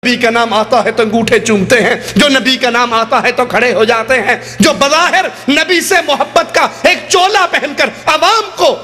نبی کا نام آتا ہے تو انگوٹھے چومتے ہیں، جو نبی کا نام آتا ہے تو کھڑے ہو جاتے ہیں، جو بظاہر نبی سے محبت کا ایک چولا پہن کر عوام کو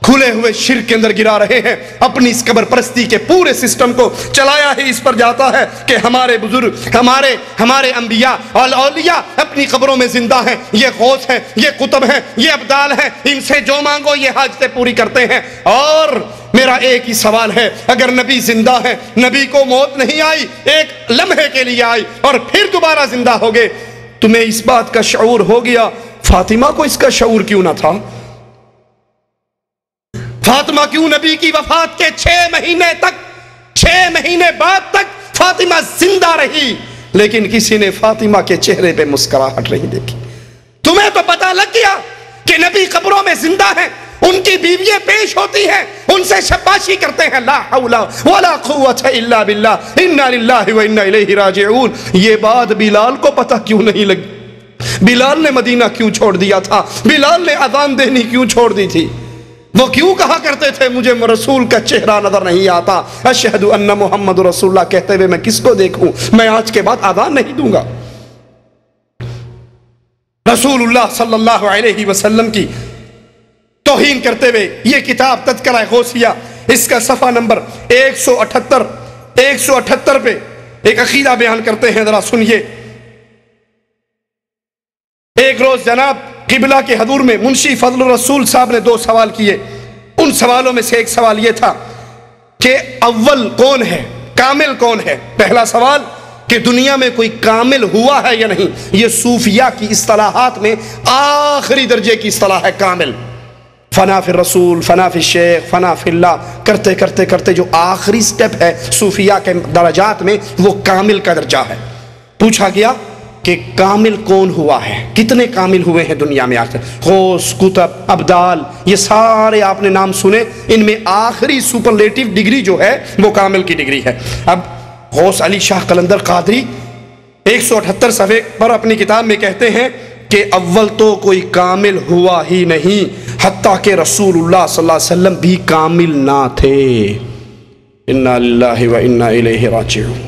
کھلے ہوئے شرک کے اندر گرا رہے ہیں، اپنی اس قبر پرستی کے پورے سسٹم کو چلایا ہی اس پر جاتا ہے کہ ہمارے بزرگ، ہمارے انبیاء اور اولیاء اپنی قبروں میں زندہ ہیں، یہ غوث ہیں، یہ قطب ہیں، یہ ابدال ہیں، ان سے جو مانگو یہ حاجتیں پوری کرتے ہیں۔ اور میرا ایک ہی سوال ہے، اگر نبی زندہ ہے، نبی کو موت نہیں آئی، ایک لمحے کے لیے آئی اور پھر دوبارہ زندہ ہو گئے، تمہیں اس بات کا شعور ہو گیا؟ فاطمہ کو اس کا شعور کیوں نہ تھا؟ فاطمہ کیوں نبی کی وفات کے 6 مہینے بعد تک فاطمہ زندہ رہی، لیکن کسی نے فاطمہ کے چہرے پہ مسکراہٹ نہیں دیکھی؟ تمہیں تو پتہ لگ گیا کہ نبی قبروں میں زندہ ہیں، ان کی بیوییں پیش ہوتی ہیں، ان سے شباشی کرتے ہیں، لا حول ولا قوت الا باللہ، انا للہ و انا الیہ راجعون۔ یہ بات بلال کو پتہ کیوں نہیں لگی؟ بلال نے مدینہ کیوں چھوڑ دیا تھا؟ بلال نے اذان دینی کیوں چھوڑ دی تھی؟ وہ کیوں کہا کرتے تھے مجھے رسول کا چہرہ نظر نہیں آتا، اشہد ان محمد رسول اللہ کہتے ہوئے میں کس کو دیکھوں؟ میں آج کے بعد اذان نہیں دوں گا۔ رسول اللہ صلی اللہ علیہ وسلم کی توہین کرتے ہوئے یہ کتاب تذکرہ غوثیہ، اس کا صفحہ نمبر 178 پہ ایک عقیدہ بیان کرتے ہیں، ذرا سنیے۔ ایک روز جناب قبلہ کے حضور میں منشی فضل الرسول صاحب نے 2 سوال کیے، ان سوالوں میں سے ایک سوال یہ تھا کہ اول کون ہے، کامل کون ہے؟ پہلا سوال کہ دنیا میں کوئی کامل ہوا ہے یا نہیں؟ یہ صوفیہ کی اصطلاحات میں آخری درجے کی اصطلاح ہے کامل۔ فنا فی الرسول، فنا فی الشیخ، فنا فی اللہ کرتے کرتے کرتے جو آخری سٹیپ ہے صوفیہ کے درجات میں، وہ کامل کا درجہ ہے۔ پوچھا گیا کہ کامل کون ہوا ہے؟ کتنے کامل ہوئے ہیں دنیا میں آج تک؟ غوث، قطب، ابدال، یہ سارے آپ نے نام سنے، ان میں آخری سپرلیٹو ڈگری جو ہے وہ کامل کی ڈگری ہے۔ اب غوث علی شاہ قلندر قادری 178 صفحے پر اپنی کتاب میں کہتے ہیں کہ اول تو کوئی کامل ہوا ہی نہیں، حتیٰ کہ رسول اللہ صلی اللہ علیہ وسلم بھی کامل نہ تھے۔ انا للہ و انا الیہ راجعون۔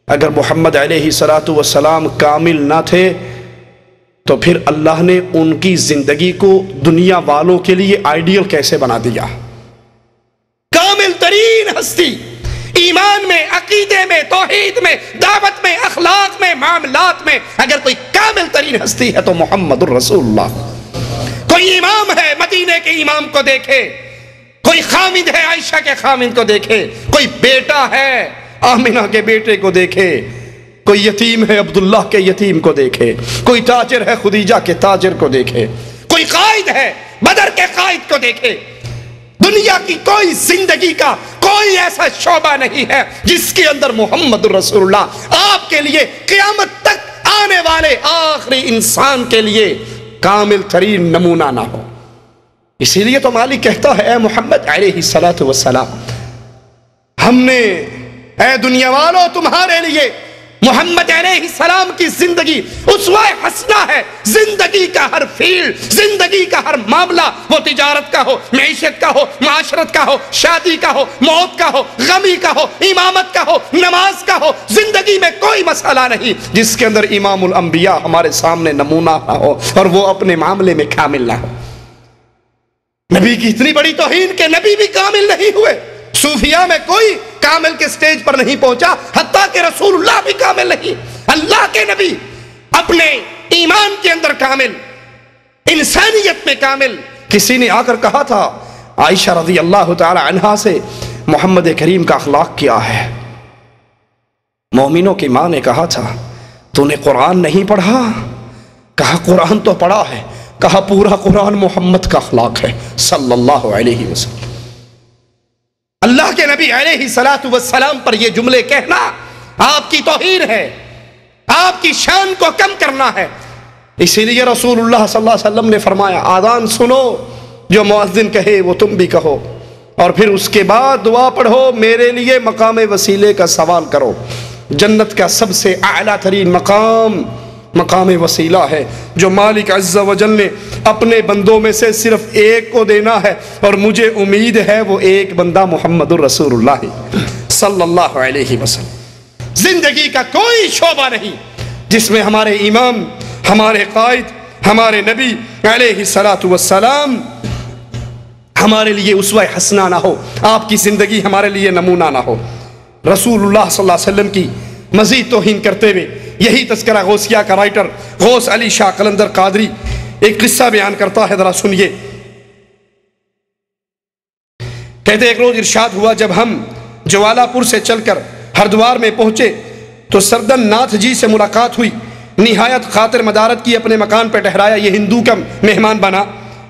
اگر محمد علیہ السلام کامل نہ تھے تو پھر اللہ نے ان کی زندگی کو دنیا والوں کے لیے آئیڈیل کیسے بنا دیا؟ کامل ترین ہستی، ایمان میں، عقیدے میں، توحید میں، دعوت میں، اخلاق میں، معاملات میں اگر کوئی کامل ترین ہستی ہے تو محمد الرسول اللہ۔ کوئی امام ہے، مدینے کے امام کو دیکھے، کوئی خامد ہے، عائشہ کے خامد کو دیکھے، کوئی بیٹا ہے، آمنہ کے بیٹے کو دیکھے، کوئی یتیم ہے، عبداللہ کے یتیم کو دیکھے، کوئی تاجر ہے، خدیجہ کے تاجر کو دیکھے، کوئی قائد ہے، بدر کے قائد کو دیکھے۔ دنیا کی کوئی زندگی کا کوئی ایسا شعبہ نہیں ہے جس کے اندر محمد رسول اللہ آپ کے لیے قیامت تک آنے والے آخری انسان کے لیے کامل ترین نمونہ نہ ہو۔ اسی لیے تو مالک کہتا ہے اے محمد علیہ السلام، ہم نے اے دنیا والوں تمہارے لیے محمد علیہ السلام کی زندگی اسوہ حسنہ ہے۔ زندگی کا ہر فیلڈ، زندگی کا ہر معاملہ، وہ تجارت کا ہو، معیشت کا ہو، معاشرت کا ہو، شادی کا ہو، موت کا ہو، غمی کا ہو، امامت کا ہو، نماز کا ہو، زندگی میں کوئی مسئلہ نہیں جس کے اندر امام الانبیاء ہمارے سامنے نمونہ نہ ہو اور وہ اپنے معاملے میں کامل نہ ہو۔ نبی کی اتنی بڑی توہین کہ نبی بھی کامل نہیں ہوئے، صوفیہ میں کوئی کامل کے سٹیج پر نہیں پہنچا، حتیٰ کہ رسول اللہ بھی کامل نہیں۔ اللہ کے نبی اپنے ایمان کے اندر کامل، انسانیت میں کامل۔ کسی نے آ کر کہا تھا عائشہ رضی اللہ تعالی عنہا سے، محمد کریم کا اخلاق کیا ہے؟ مومنوں کی ماں نے کہا تھا تو نے قرآن نہیں پڑھا؟ کہا قرآن تو پڑھا ہے۔ کہا پورا قرآن محمد کا اخلاق ہے صلی اللہ علیہ وسلم۔ اللہ کے نبی علیہ السلام پر یہ جملے کہنا آپ کی توہین ہے، آپ کی شان کو کم کرنا ہے۔ اسی لیے رسول اللہ صلی اللہ علیہ وسلم نے فرمایا آذان سنو، جو مؤذن کہے وہ تم بھی کہو، اور پھر اس کے بعد دعا پڑھو، میرے لیے مقام وسیلے کا سوال کرو۔ جنت کا سب سے اعلیٰ ترین مقام مقام وسیلہ ہے، جو مالک عز و جل نے اپنے بندوں میں سے صرف ایک کو دینا ہے، اور مجھے امید ہے وہ ایک بندہ محمد الرسول اللہ صلی اللہ علیہ وسلم۔ زندگی کا کوئی شعبہ نہیں جس میں ہمارے امام، ہمارے قائد، ہمارے نبی علیہ الصلاۃ والسلام ہمارے لیے اسوہ حسنہ نہ ہو، آپ کی زندگی ہمارے لیے نمونہ نہ ہو۔ رسول اللہ صلی اللہ علیہ وسلم کی مزید توہین کرتے ہوئے یہی تذکرہ غوثیہ کا رائٹر غوث علی شاہ قلندر قادری ایک قصہ بیان کرتا ہے، ذرا سنیے۔ کہتے ایک روز ارشاد ہوا، جب ہم جوالا پور سے چل کر ہردوار میں پہنچے تو سردن ناتھ جی سے ملاقات ہوئی، نہایت خاطر مدارت کی، اپنے مکان پہ ٹھہرایا، یہ ہندو کا مہمان بنا،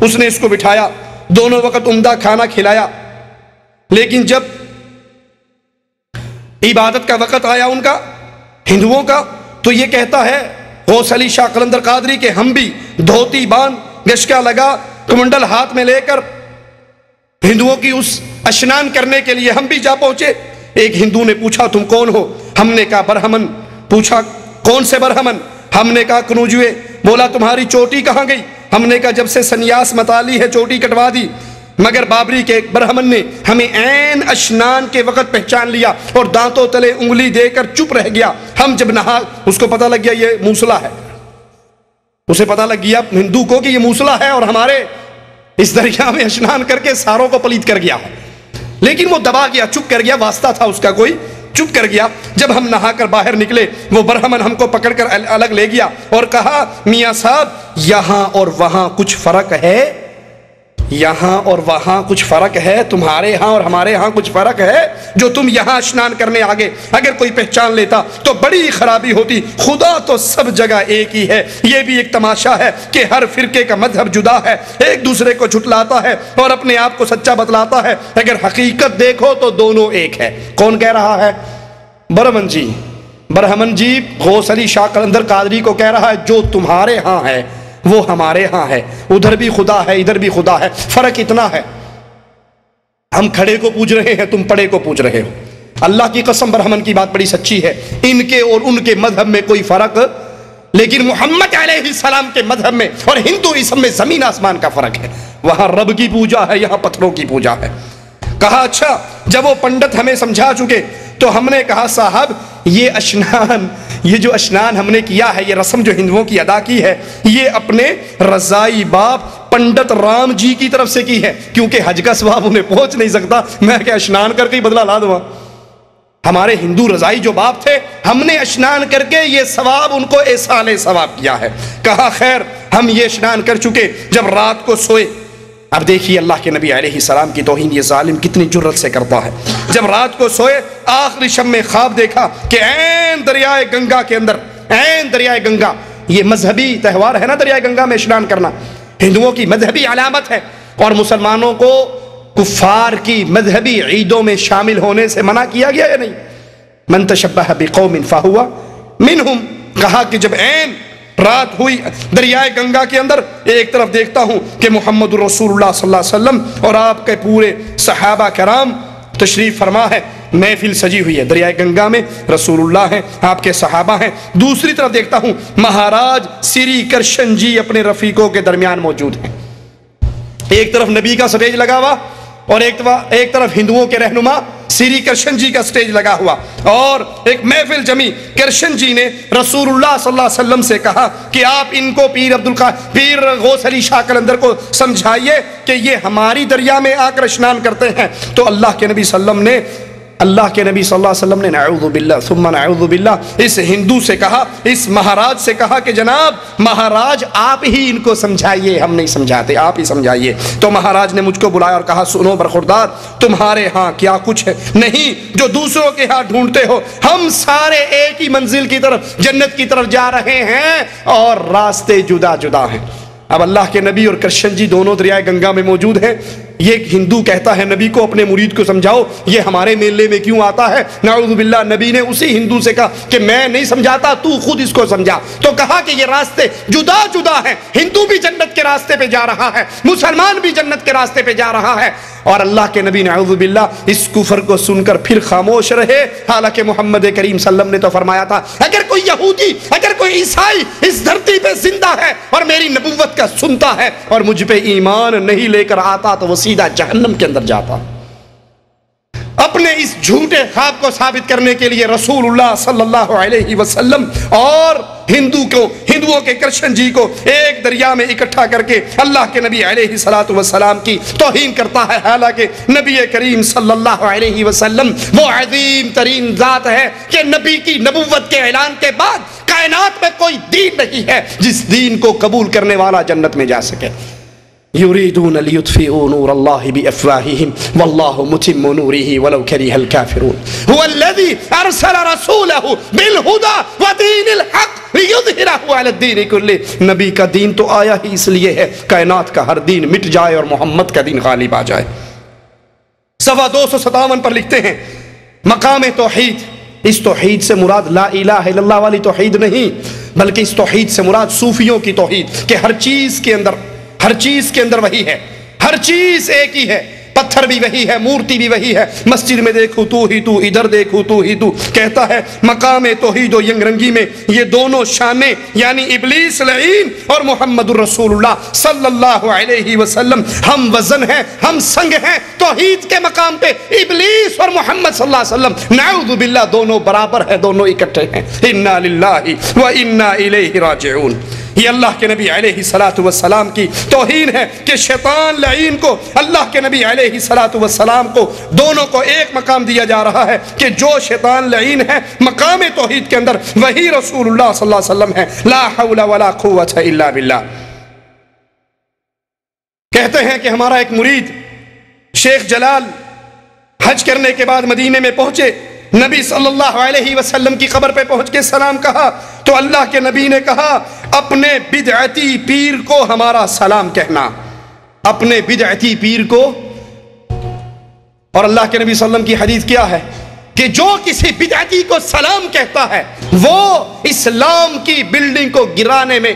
اس نے اس کو بٹھایا، دونوں وقت عمدہ کھانا کھلایا، لیکن جب عبادت کا وقت آیا ان کا ہندوؤں کا تو یہ کہتا ہے غوث علی شاہ قلندر قادری کہ ہم بھی دھوتی باندھ، گشکا لگا، کمنڈل ہاتھ میں لے کر ہندوؤں کی اس اشنان کرنے کے لیے ہم بھی جا پہنچے۔ ایک ہندو نے پوچھا تم کون ہو؟ ہم نے کہا برہمن۔ پوچھا کون سے برہمن؟ ہم نے کہا کنوجوے۔ بولا تمہاری چوٹی کہاں گئی؟ ہم نے کہا جب سے سنیاس متالی ہے چوٹی کٹوا دی، مگر بابری کے ایک برہمن نے ہمیں عین اشنان کے وقت پہچان لیا اور دانتوں تلے انگلی دے کر چپ رہ گیا۔ ہم جب نہا، اس کو پتہ لگ گیا یہ موسلا ہے، اسے پتہ لگ گیا ہندو کو کہ یہ موسلا ہے اور ہمارے اس دریا میں اشنان کر کے ساروں کو پلیت کر گیا ہے، لیکن وہ دبا گیا، چپ کر گیا، واسطہ تھا اس کا کوئی، چپ کر گیا۔ جب ہم نہا کر باہر نکلے وہ برہمن ہم کو پکڑ کر الگ لے گیا اور کہا میاں صاحب یہاں اور وہاں کچھ فرق ہے، یہاں اور وہاں کچھ فرق ہے، تمہارے ہاں اور ہمارے ہاں کچھ فرق ہے، جو تم یہاں اشنان کرنے آگے اگر کوئی پہچان لیتا تو بڑی خرابی ہوتی، خدا تو سب جگہ ایک ہی ہے۔ یہ بھی ایک تماشا ہے کہ ہر فرقے کا مذہب جدا ہے، ایک دوسرے کو جھٹلاتا ہے اور اپنے آپ کو سچا بتلاتا ہے، اگر حقیقت دیکھو تو دونوں ایک ہے۔ کون کہہ رہا ہے؟ برہمن جی۔ برہمن جی غوث علی شاہ قلندر قادری کو کہہ رہا ہے جو تمہارے ہاں ہے وہ ہمارے ہاں ہے، ادھر بھی خدا ہے ادھر بھی خدا ہے، فرق اتنا ہے، ہم کھڑے کو پوج رہے ہیں تم پڑے کو پوج رہے ہو۔ اللہ کی قسم برہمن کی بات بڑی سچی ہے، ان کے اور ان کے مذہب میں کوئی فرق، لیکن محمد علیہ السلام کے مذہب میں اور ہندوازم میں زمین آسمان کا فرق ہے۔ وہاں رب کی پوجا ہے، یہاں پتھروں کی پوجا ہے۔ کہا اچھا، جب وہ پنڈت ہمیں سمجھا چکے تو ہم نے کہا صاحب یہ اشنان، یہ جو اشنان ہم نے کیا ہے، یہ رسم جو ہندوؤں کی ادا کی ہے، یہ اپنے رضائی باپ پنڈت رام جی کی طرف سے کی ہے، کیونکہ حج کا ثواب انہیں پہنچ نہیں سکتا، میں کہ اشنان کر کے ہی بدلہ لا دوں۔ ہمارے ہندو رضائی جو باپ تھے، ہم نے اشنان کر کے یہ ثواب ان کو ایصال ثواب کیا ہے۔ کہا خیر ہم یہ اشنان کر چکے، جب رات کو سوئے، اب دیکھیے اللہ کے نبی علیہ السلام کی توہین یہ ظالم کتنی جرت سے کرتا ہے۔ جب رات کو سوئے آخری شب میں خواب دیکھا کہ عین دریائے گنگا کے اندر، عین دریائے گنگا، یہ مذہبی تہوار ہے نا دریائے گنگا میں اشنان کرنا، ہندوؤں کی مذہبی علامت ہے، اور مسلمانوں کو کفار کی مذہبی عیدوں میں شامل ہونے سے منع کیا گیا یا نہیں؟ من تشبہ بقوم فہو منہم۔ کہا کہ جب عین رات ہوئی دریائے گنگا کے اندر، ایک طرف دیکھتا ہوں کہ محمد رسول اللہ صلی اللہ علیہ وسلم اور آپ کے پورے صحابہ کرام تشریف فرما ہے، محفل سجی ہوئی ہے دریائے گنگا میں، رسول اللہ ہیں، آپ کے صحابہ ہیں۔ دوسری طرف دیکھتا ہوں مہاراج سری کرشن جی اپنے رفیقوں کے درمیان موجود ہیں، ایک طرف نبی کا سٹیج لگا ہوا اور ایک طرف ہندوؤں کے رہنما سری کرشن جی کا سٹیج لگا ہوا، اور ایک محفل جمی۔ کرشن جی نے رسول اللہ صلی اللہ علیہ وسلم سے کہا کہ آپ ان کو پیر غوث علی شاہ قلندر کو سمجھائیے کہ یہ ہماری دریا میں آ کر اشنان کرتے ہیں۔ تو اللہ کے نبی صلی اللہ علیہ وسلم نے نعوذ باللہ ثم نعوذ باللہ اس ہندو سے کہا، اس مہاراج سے کہا کہ جناب مہاراج آپ ہی ان کو سمجھائیے، ہم نہیں سمجھاتے، آپ ہی سمجھائیے۔ تو مہاراج نے مجھ کو بلایا اور کہا سنو برخوردار، تمہارے ہاں کیا کچھ ہے نہیں جو دوسروں کے ہاں ڈھونڈتے ہو، ہم سارے ایک ہی منزل کی طرف، جنت کی طرف جا رہے ہیں اور راستے جدا جدا ہیں۔ اب اللہ کے نبی اور کرشن جی دونوں دریائے گنگا میں موجود ہیں، یہ ایک ہندو کہتا ہے نبی کو اپنے مرید کو سمجھاؤ یہ ہمارے میلے میں کیوں آتا ہے؟ نعوذ باللہ نبی نے اسی ہندو سے کہا کہ میں نہیں سمجھاتا، تو خود اس کو سمجھا۔ تو کہا کہ یہ راستے جدا جدا ہیں، ہندو بھی جنت کے راستے پہ جا رہا ہے، مسلمان بھی جنت کے راستے پہ جا رہا ہے۔ اور اللہ کے نبی نعوذ باللہ اس کفر کو سن کر پھر خاموش رہے، حالانکہ محمد کریم صلی اللہ علیہ وسلم نے تو فرمایا تھا اگر کوئی یہودی، اگر کوئی عیسائی اس دھرتی پہ زندہ ہے اور میری نبوت کا سنتا ہے اور مجھ پہ ایمان نہیں لے کر آتا تو وہ سیدھا جہنم کے اندر جاتا۔ اپنے اپنے اس جھوٹے خواب کو ثابت کرنے کے لیے رسول اللہ صلی اللہ علیہ وسلم اور ہندوؤں کے کرشن جی کو ایک دریا میں اکٹھا کر کے اللہ کے نبی علیہ الصلوۃ والسلام کی توہین کرتا ہے، حالانکہ نبی کریم صلی اللہ علیہ وسلم وہ عظیم ترین ذات ہے کہ نبی کی نبوت کے اعلان کے بعد کائنات میں کوئی دین نہیں ہے جس دین کو قبول کرنے والا جنت میں جا سکے۔ یریدون لیطفئوا نور اللہ بافواہہم واللہ متم نورہ ولو کرہ الکافرون هو الذی ارسل رسولہ بالہدی ودین الحق لیظہرہ علی الدین کلہ۔ نبی کا دین تو آیا ہی اس لیے ہے کائنات کا ہر دین مٹ جائے اور محمد کا دین غالب آ جائے۔ صفحہ 257 پر لکھتے ہیں مقام توحید، اس توحید سے مراد لا الہ الا اللہ والی توحید نہیں، بلکہ اس توحید سے مراد صوفیوں کی توحید کہ ہر چیز کے اندر وہی ہے، ہر چیز ایک ہی ہے، پتھر بھی وہی ہے، مورتی بھی وہی ہے، مسجد میں دیکھو تو ہی تو، ادھر دیکھو تو ہی تو۔ کہتا ہے مقام توحید و ینگ رنگی میں یہ دونوں شانیں یعنی ابلیس لعین اور محمد الرسول اللہ صلی اللہ علیہ وسلم ہم وزن ہیں، ہم سنگ ہیں۔ توحید کے مقام پہ ابلیس اور محمد صلی اللہ علیہ وسلم نعوذ باللہ دونوں برابر ہیں، دونوں اکٹھے ہیں۔ انا للہ و انا الیہ راجعون۔ یہ اللہ کے نبی علیہ الصلوۃ والسلام کی توہین ہے کہ شیطان لعین کو اللہ کے نبی علیہ الصلوۃ والسلام کو دونوں کو ایک مقام دیا جا رہا ہے کہ جو شیطان لعین ہے مقام توحید کے اندر وہی رسول اللہ صلی اللہ علیہ وسلم ہے۔ لا حول ولا قوت الا باللہ۔ کہتے ہیں کہ ہمارا ایک مرید شیخ جلال حج کرنے کے بعد مدینے میں پہنچے، نبی صلی اللہ علیہ وسلم کی قبر پہ پہنچ کے سلام کہا تو اللہ کے نبی نے کہا اپنے بدعتی پیر کو ہمارا سلام کہنا، اپنے بدعتی پیر کو۔ اور اللہ کے نبی صلی اللہ علیہ وسلم کی حدیث کیا ہے کہ جو کسی بدعتی کو سلام کہتا ہے وہ اسلام کی بلڈنگ کو گرانے میں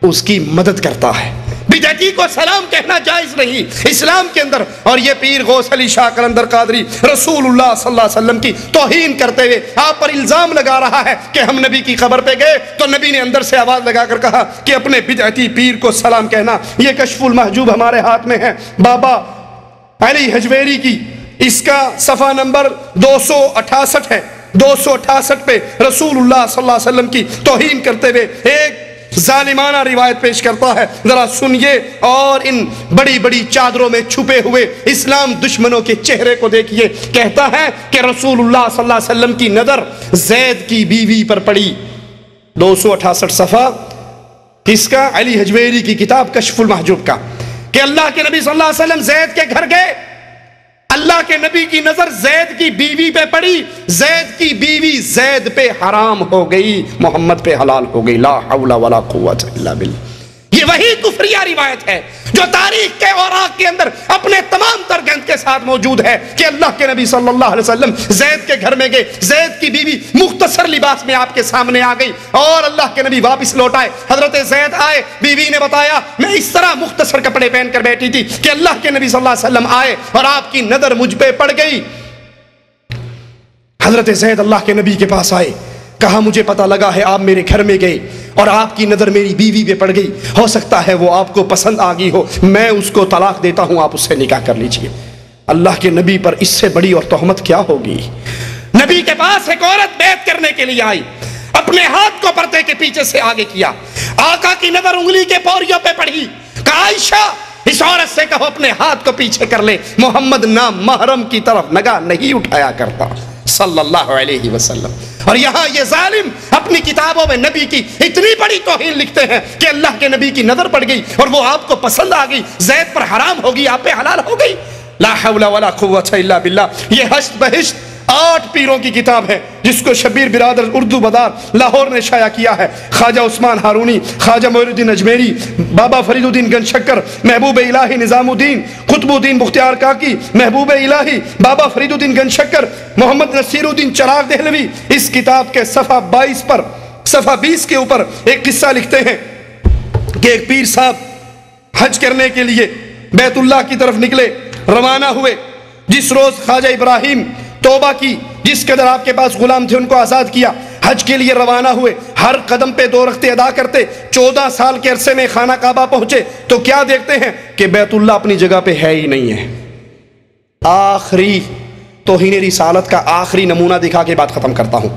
اس کی مدد کرتا ہے۔ بدعتی کو سلام کہنا جائز نہیں اسلام کے اندر۔ اور یہ پیر غوث علی شاہ قلندر قادری رسول اللہ صلی اللہ علیہ وسلم کی توہین کرتے ہوئے آپ پر الزام لگا رہا ہے کہ ہم نبی کی قبر پہ گئے تو نبی نے اندر سے آواز لگا کر کہا کہ اپنے بدعتی پیر کو سلام کہنا۔ یہ کشف المحجوب ہمارے ہاتھ میں ہے، بابا علی حجویری کی، اس کا صفحہ نمبر 268 ہے۔ 268 پہ رسول اللہ صلی اللہ علیہ وسلم کی توہین کرتے ہوئے ایک ظالمانہ روایت پیش کرتا ہے، ذرا سنیے اور ان بڑی بڑی چادروں میں چھپے ہوئے اسلام دشمنوں کے چہرے کو دیکھیے۔ کہتا ہے کہ رسول اللہ صلی اللہ علیہ وسلم کی نظر زید کی بیوی پر پڑی۔ 268 صفحہ کس کا؟ علی حجویری کی کتاب کشف المحجوب کا، کہ اللہ کے نبی صلی اللہ علیہ وسلم زید کے گھر گئے، اللہ کے نبی کی نظر زید کی بیوی پہ پڑی، زید کی بیوی زید پہ حرام ہو گئی، محمد پہ حلال ہو گئی۔ لا حول ولا قوت الا باللہ۔ یہ وہی کفریہ روایت ہے جو تاریخ کے اوراق کے اندر اپنے تمام تر گند کے ساتھ موجود ہے کہ اللہ کے نبی صلی اللہ علیہ وسلم زید کے گھر میں گئے، زید کی بیوی مختصر لباس میں آپ کے سامنے آ گئی اور اللہ کے نبی واپس لوٹ آئے۔ حضرت زید آئے، بیوی نے بتایا میں اس طرح مختصر کپڑے پہن کر بیٹھی تھی کہ اللہ کے نبی صلی اللہ علیہ وسلم آئے اور آپ کی نظر مجھ پہ پڑ گئی۔ حضرت زید اللہ کے نبی کے پاس آئے، کہا مجھے پتہ لگا ہے آپ میرے گھر میں گئے اور آپ کی نظر میری بیوی پہ پڑ گئی، ہو سکتا ہے وہ آپ کو پسند آ گئی ہو، میں اس کو طلاق دیتا ہوں، آپ اس سے نکاح کر لیجئے۔ اللہ کے نبی پر اس سے بڑی اور تہمت کیا ہوگی؟ نبی کے پاس ایک عورت بیعت کرنے کے لیے آئی، اپنے ہاتھ کو پردے کے پیچھے سے آگے کیا، آقا کی نظر انگلی کے پوریوں پہ پڑی، کہا عائشہ اس عورت سے کہو اپنے ہاتھ کو پیچھے کر لے، محمد نام محرم کی طرف نگاہ نہیں اٹھایا کرتا صلی اللہ علیہ وسلم۔ اور یہاں یہ ظالم اپنی کتابوں میں نبی کی اتنی بڑی توہین لکھتے ہیں کہ اللہ کے نبی کی نظر پڑ گئی اور وہ آپ کو پسند آ گئی، زید پر حرام ہوگی، آپ پہ حلال ہو گئی۔ لا حول ولا قوت الا باللہ۔ یہ ہشت بہشت 8 پیروں کی کتاب ہے جس کو شبیر برادر اردو بازار لاہور نے شائع کیا ہے۔ خواجہ عثمان ہارونی، خواجہ معین الدین اجمیری، بابا فرید الدین گنج شکر، محبوب الہی نظام الدین، قطب الدین بختیار کاکی، محبوب الہی، بابا فرید الدین گنج شکر، محمد نصیر الدین چراغ دہلوی اس کتاب کے صفحہ 22 پر، صفحہ 20 کے اوپر ایک قصہ لکھتے ہیں کہ ایک پیر صاحب حج کرنے کے لیے بیت اللہ کی طرف نکلے، روانہ ہوئے۔ جس روز خواجہ ابراہیم توبہ کی، جس قدر آپ کے پاس غلام تھے ان کو آزاد کیا، حج کے لیے روانہ ہوئے، ہر قدم پہ 2 رکعتیں ادا کرتے، 14 سال کے عرصے میں خانہ کعبہ پہنچے تو کیا دیکھتے ہیں کہ بیت اللہ اپنی جگہ پہ ہے ہی نہیں ہے۔ آخری توہین رسالت کا آخری نمونہ دکھا کے بات ختم کرتا ہوں۔